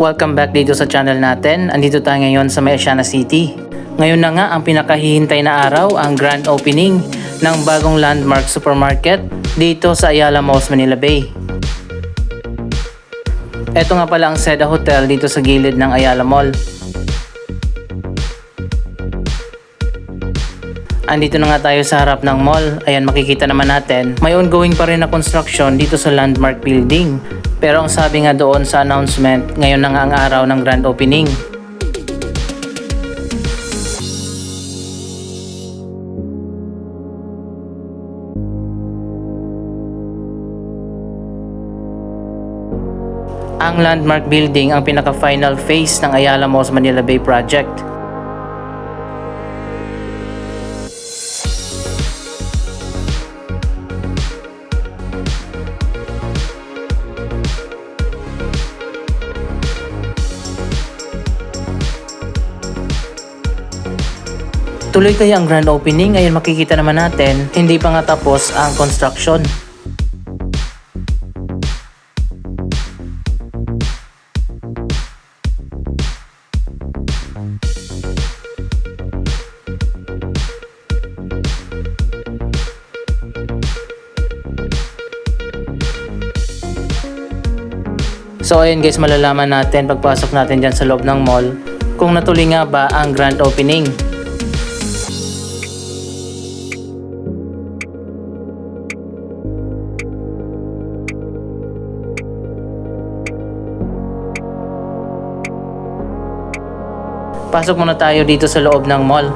Welcome back dito sa channel natin. Andito tayo ngayon sa May Asiana City. Ngayon na nga ang pinakahihintay na araw, ang grand opening ng bagong Landmark Supermarket dito sa Ayala Malls, Manila Bay. Ito nga pala ang Seda Hotel dito sa gilid ng Ayala Mall. Andito na nga tayo sa harap ng mall. Ayan, makikita naman natin, may ongoing pa rin na construction dito sa Landmark Building. Pero ang sabi nga doon sa announcement, ngayon na nga ang araw ng grand opening. Ang Landmark Building ang pinaka-final phase ng Ayala Malls Manila Bay project. Tuloy kaya ang grand opening. Ngayon makikita naman natin, hindi pa nga tapos ang construction. So ayun guys, malalaman natin pagpasok natin dyan sa loob ng mall kung natuloy nga ba ang grand opening. Pasok muna tayo dito sa loob ng mall.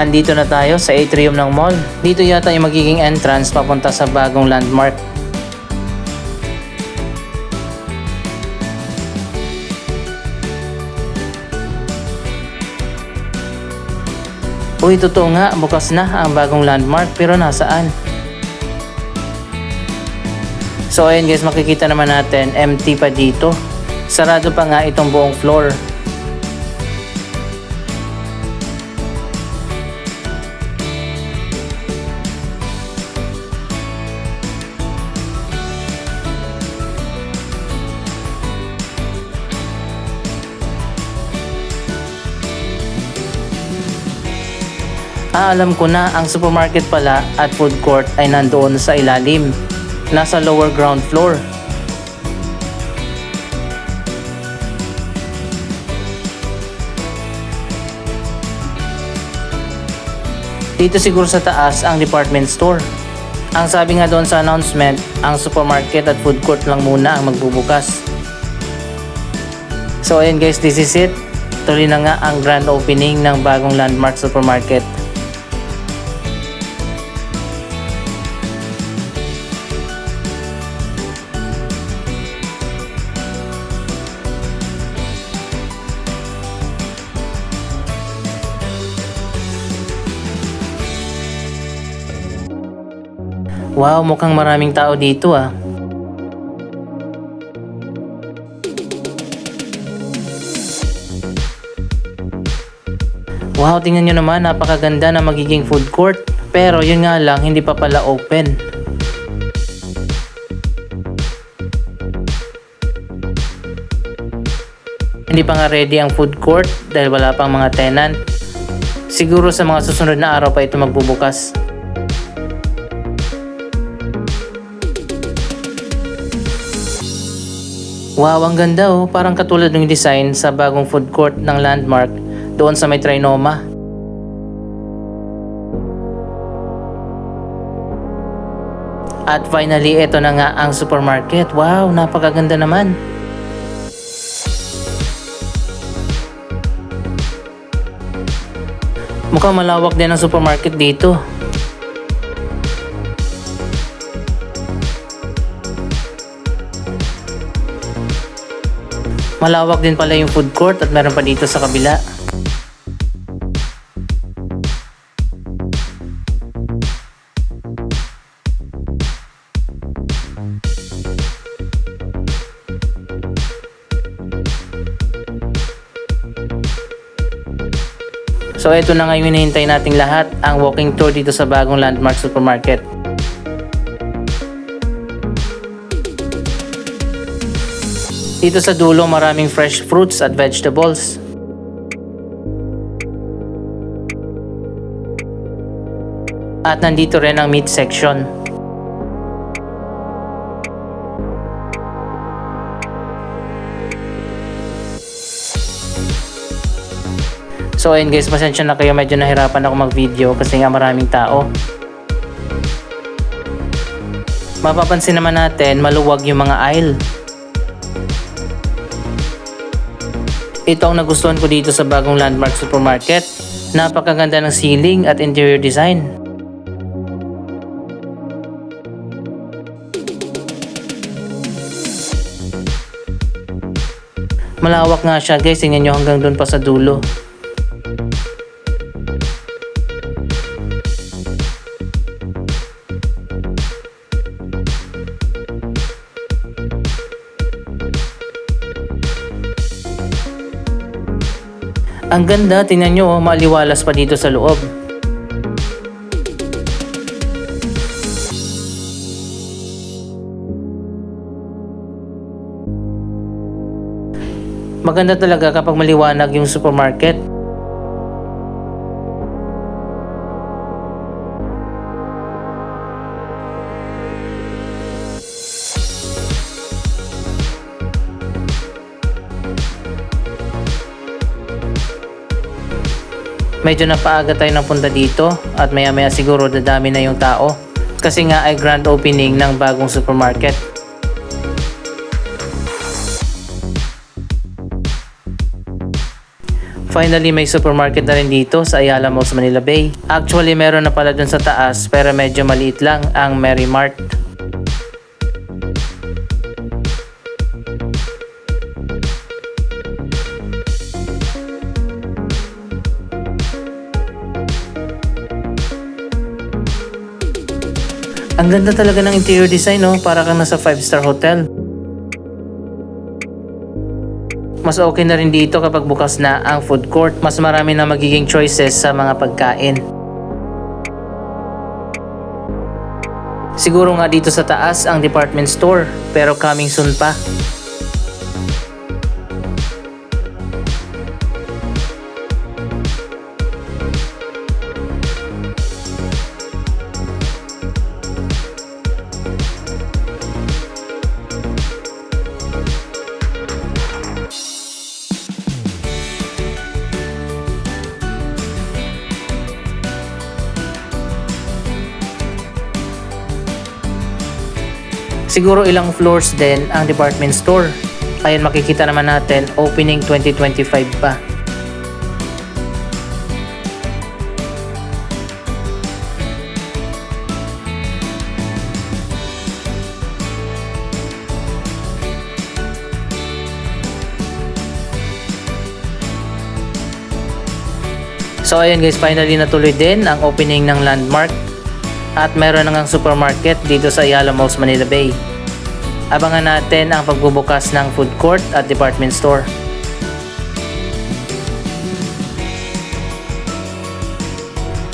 Andito na tayo sa atrium ng mall. Dito yata yung magiging entrance papunta sa bagong Landmark. Uy, totoo nga, bukas na ang bagong Landmark, pero nasaan? So ayun guys, makikita naman natin, empty pa dito. Sarado pa nga itong buong floor. Alam ko na, ang supermarket pala at food court ay nandoon sa ilalim. Nasa lower ground floor. Dito siguro sa taas ang department store. Ang sabi nga doon sa announcement, ang supermarket at food court lang muna ang magbubukas. So ayun guys, this is it. Tuloy na nga ang grand opening ng bagong Landmark Supermarket. Wow, mukhang maraming tao dito ah. Wow, tingnan nyo naman, napakaganda na magiging food court. Pero yun nga lang, hindi pa pala open. Hindi pa nga ready ang food court dahil wala pang mga tenant. Siguro sa mga susunod na araw pa ito magbubukas. Wow, ang ganda oh. Parang katulad ng design sa bagong food court ng Landmark doon sa may Trinoma. At finally, ito na nga ang supermarket. Wow, napakaganda naman. Mukhang malawak din ang supermarket dito. Malawak din pala yung food court at meron pa dito sa kabila. So ito na nga yung hinihintay nating lahat, ang walking tour dito sa bagong Landmark Supermarket. Dito sa dulo maraming fresh fruits at vegetables. At nandito rin ang meat section. So ayun guys, pasensya na kayo, medyo nahirapan ako mag-video kasi nga maraming tao. Mapapansin naman natin, maluwag yung mga aisle. Ito ang nagustuhan ko dito sa bagong Landmark Supermarket. Napakaganda ng ceiling at interior design. Malawak nga siya guys, tingnan nyo hanggang doon pa sa dulo. Ang ganda, tingnan nyo, maliwalas pa dito sa loob. Maganda talaga kapag maliwanag yung supermarket. Medyo napaaga tayo ng punta dito at maya maya siguro dadami na yung tao kasi nga ay grand opening ng bagong supermarket. Finally, may supermarket na rin dito sa Ayala Malls Manila Bay. Actually, meron na pala dun sa taas pero medyo maliit lang ang Merry Mart. Ang ganda talaga ng interior design, no? Para kang nasa 5-star hotel. Mas okay na rin dito kapag bukas na ang food court. Mas marami na magiging choices sa mga pagkain. Siguro nga dito sa taas ang department store, pero coming soon pa. Siguro ilang floors din ang department store. Ayun, makikita naman natin, opening 2025 pa. So ayun guys, finally natuloy din ang opening ng Landmark. At meron na ngang supermarket dito sa Ayala Malls Manila Bay. Abangan natin ang pagbubukas ng food court at department store.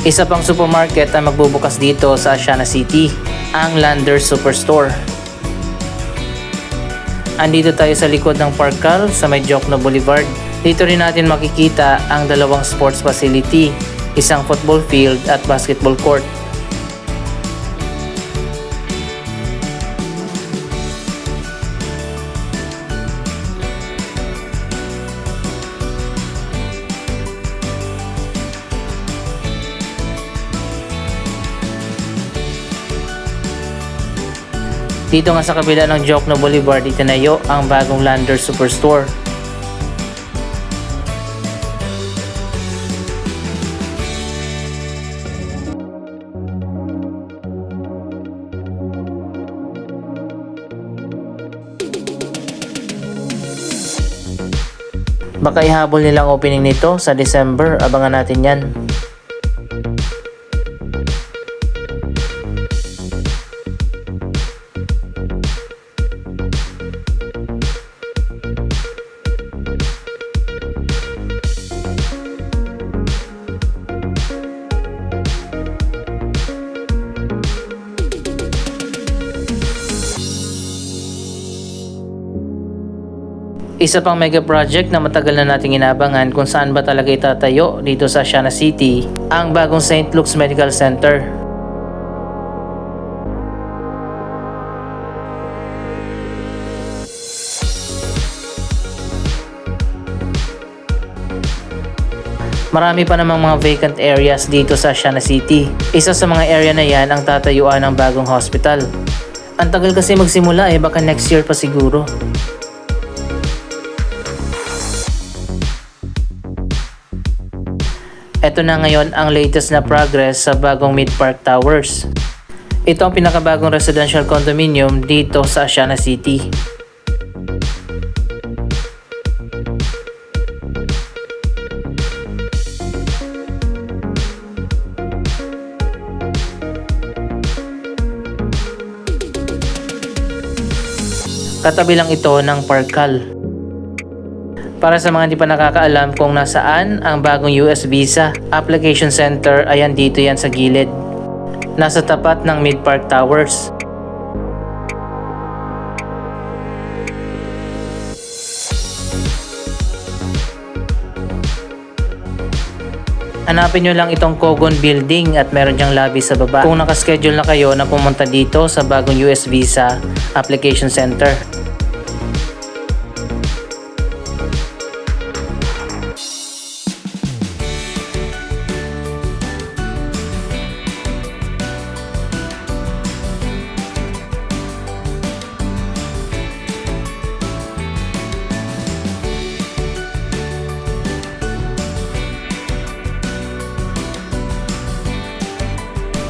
Isa pang supermarket ang magbubukas dito sa Asiana City, ang Landers Superstore. Andito tayo sa likod ng Parkal sa may Jokno Boulevard. Dito rin natin makikita ang dalawang sports facility, isang football field at basketball court. Dito nga sa kabila ng Jokno Boulevard, itinayo ang bagong Landers Superstore. Baka ihabol nilang opening nito sa December, abangan natin yan. Isa pang mega project na matagal na nating inabangan kung saan ba talaga itatayo dito sa Asiana City, ang bagong St. Luke's Medical Center. Marami pa namang mga vacant areas dito sa Asiana City. Isa sa mga area na yan ang tatayuan ng bagong hospital. Ang tagal kasi magsimula baka next year pa siguro. Ito na ngayon ang latest na progress sa bagong Mid-Park Towers. Ito ang pinakabagong residential condominium dito sa Asiana City. Katabi lang ito ng Parkal. Para sa mga hindi pa nakakaalam kung nasaan ang bagong US Visa Application Center, ayan dito yan sa gilid. Nasa tapat ng Mid-Park Towers. Hanapin nyo lang itong Kogon Building at meron dyang lobby sa baba kung nakaschedule na kayo na pumunta dito sa bagong US Visa Application Center.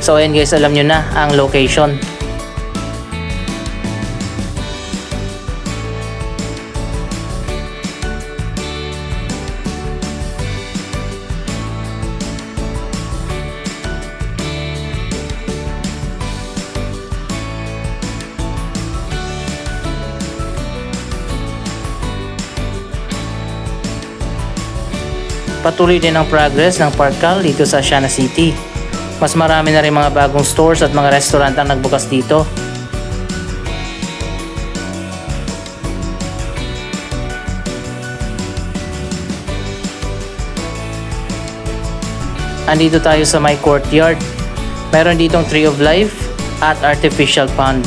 So ayan guys, alam nyo na ang location. Patuloy din ang progress ng Parkal dito sa Asiana City. Mas marami na rin mga bagong stores at mga restaurant ang nagbukas dito. Andito tayo sa my courtyard. Meron ditong Tree of Life at artificial pond.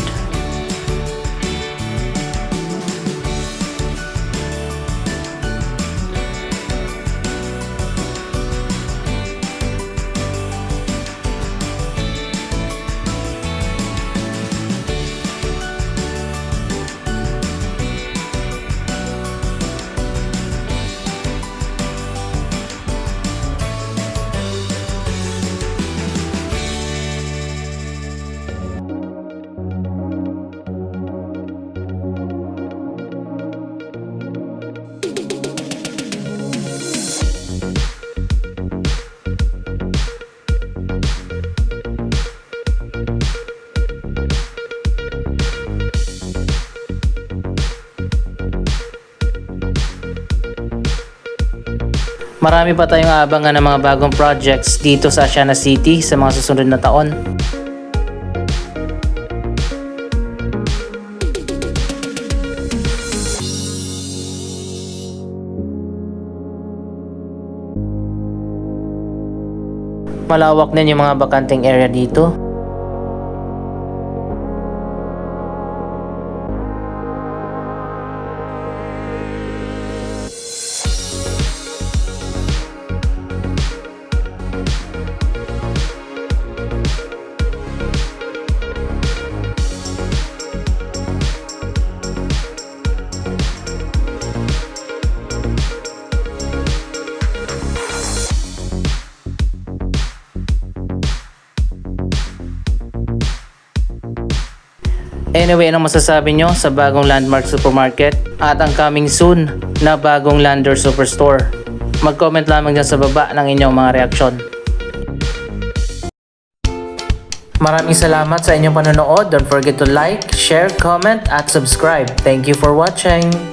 Marami pa tayong aabangan ng mga bagong projects dito sa Asiana City sa mga susunod na taon. Malawak din yung mga bakanting area dito. Anyway, anong masasabi nyo sa bagong Landmark Supermarket at ang coming soon na bagong Lander Superstore? Mag-comment lamang dyan sa baba ng inyong mga reaksyon. Maraming salamat sa inyong panonood. Don't forget to like, share, comment at subscribe. Thank you for watching.